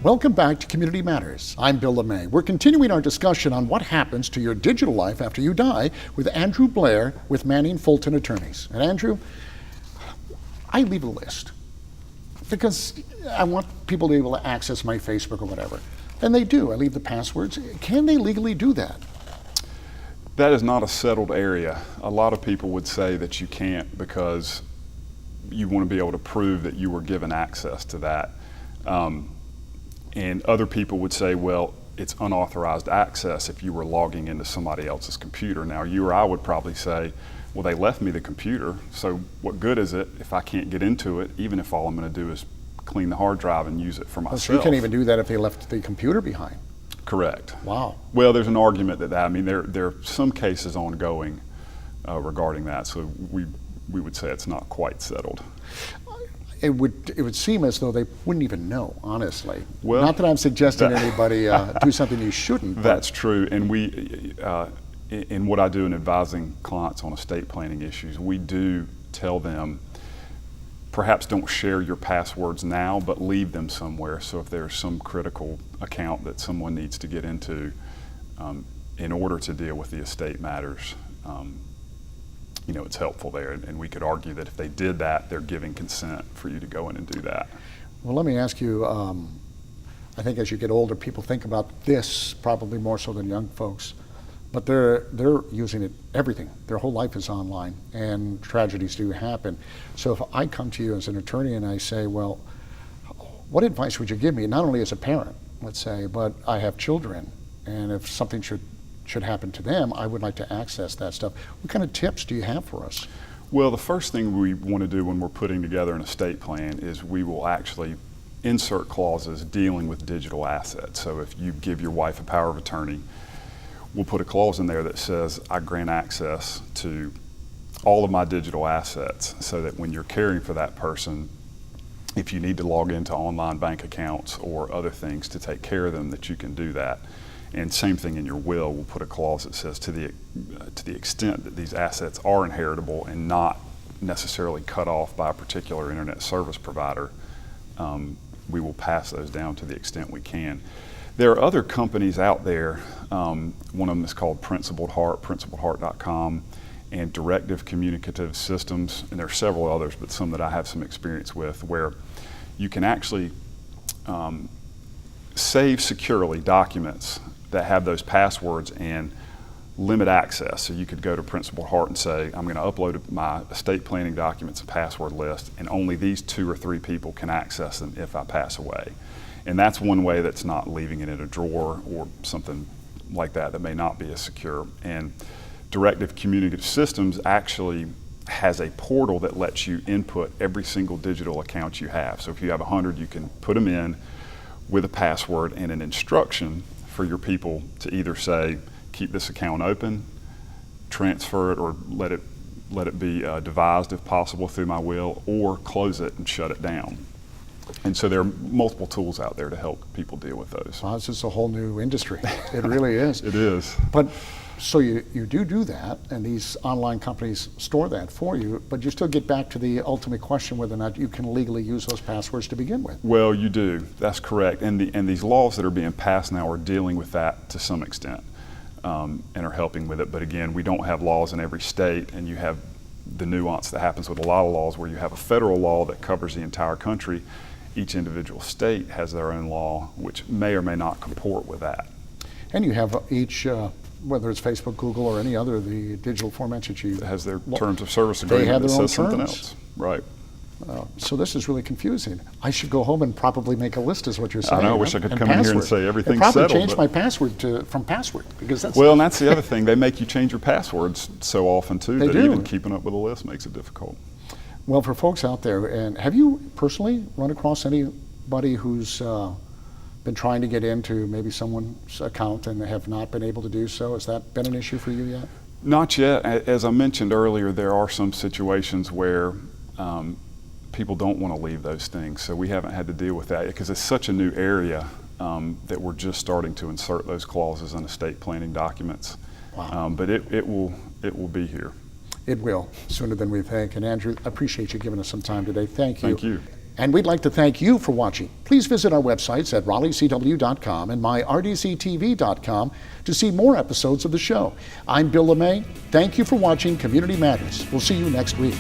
Welcome back to Community Matters. I'm Bill LeMay. We're continuing our discussion on what happens to your digital life after you die with Andrew Blair with Manning Fulton Attorneys. And Andrew, I leave a list because I want people to be able to access my Facebook or whatever. And they do. I leave the passwords. Can they legally do that? That is not a settled area. A lot of people would say that you can't because you want to be able to prove that you were given access to that. And other people would say, well, it's unauthorized access if you were logging into somebody else's computer. Now, you or I would probably say, well, they left me the computer, so what good is it if I can't get into it, even if all I'm going to do is clean the hard drive and use it for myself? So you can't even do that if they left the computer behind? Correct. Wow. Well, there's an argument that I mean, there are some cases ongoing regarding that, so we would say it's not quite settled. It would seem as though they wouldn't even know, honestly. Well, not that I'm suggesting anybody do something you shouldn't. That's true, and we, in what I do in advising clients on estate planning issues, we do tell them, perhaps don't share your passwords now, but leave them somewhere. So if there's some critical account that someone needs to get into in order to deal with the estate matters, you know, it's helpful there. And we could argue that if they did that, they're giving consent for you to go in and do that. Well, let me ask you, I think as you get older, people think about this probably more so than young folks, but they're using it, everything. Their whole life is online, and tragedies do happen. So if I come to you as an attorney and I say, well, what advice would you give me, not only as a parent, let's say, but I have children, and if something should happen to them, I would like to access that stuff. What kind of tips do you have for us? Well, the first thing we want to do when we're putting together an estate plan is we will actually insert clauses dealing with digital assets. So if you give your wife a power of attorney, we'll put a clause in there that says, I grant access to all of my digital assets, so that when you're caring for that person, if you need to log into online bank accounts or other things to take care of them, that you can do that. And same thing in your will, we'll put a clause that says to the extent that these assets are inheritable and not necessarily cut off by a particular internet service provider, we will pass those down to the extent we can. There are other companies out there. One of them is called Principled Heart, principledheart.com, and Directive Communicative Systems, and there are several others, but some that I have some experience with, where you can actually save securely documents that have those passwords and limit access. So you could go to Principled Heart and say, I'm going to upload my estate planning documents and password list, and only these 2 or 3 people can access them if I pass away. And that's one way that's not leaving it in a drawer or something like that may not be as secure. And Directive Communicative Systems actually has a portal that lets you input every single digital account you have. So if you have 100, you can put them in with a password and an instruction for your people to either say, keep this account open, transfer it, or let it be devised if possible through my will, or close it and shut it down. And so there are multiple tools out there to help people deal with those. Wow, this is a whole new industry. It really is. It is. But so you do that, and these online companies store that for you, but you still get back to the ultimate question whether or not you can legally use those passwords to begin with. Well, you do. That's correct. And these laws that are being passed now are dealing with that to some extent, and are helping with it. But again, we don't have laws in every state, and you have the nuance that happens with a lot of laws where you have a federal law that covers the entire country. Each individual state has their own law, which may or may not comport with that. And you have each, whether it's Facebook, Google, or any other, the digital formats that you... It has their terms of service agreement they have that their own says something terms. else. Right. So this is really confusing. I should go home and probably make a list, is what you're saying. I know, I wish I could come in here and say everything's settled. Probably change my password from password, because that's... Well, and that's the other thing. They make you change your passwords so often, too, that even keeping up with a list makes it difficult. Well, for folks out there, and have you personally run across anybody who's been trying to get into maybe someone's account and have not been able to do so? Has that been an issue for you yet? Not yet. As I mentioned earlier, there are some situations where people don't want to leave those things, so we haven't had to deal with that because it's such a new area that we're just starting to insert those clauses in estate planning documents. Wow. But it will be here. It will, sooner than we think. And Andrew, I appreciate you giving us some time today. Thank you. Thank you. And we'd like to thank you for watching. Please visit our websites at raleighcw.com and myrdctv.com to see more episodes of the show. I'm Bill LeMay. Thank you for watching Community Matters. We'll see you next week.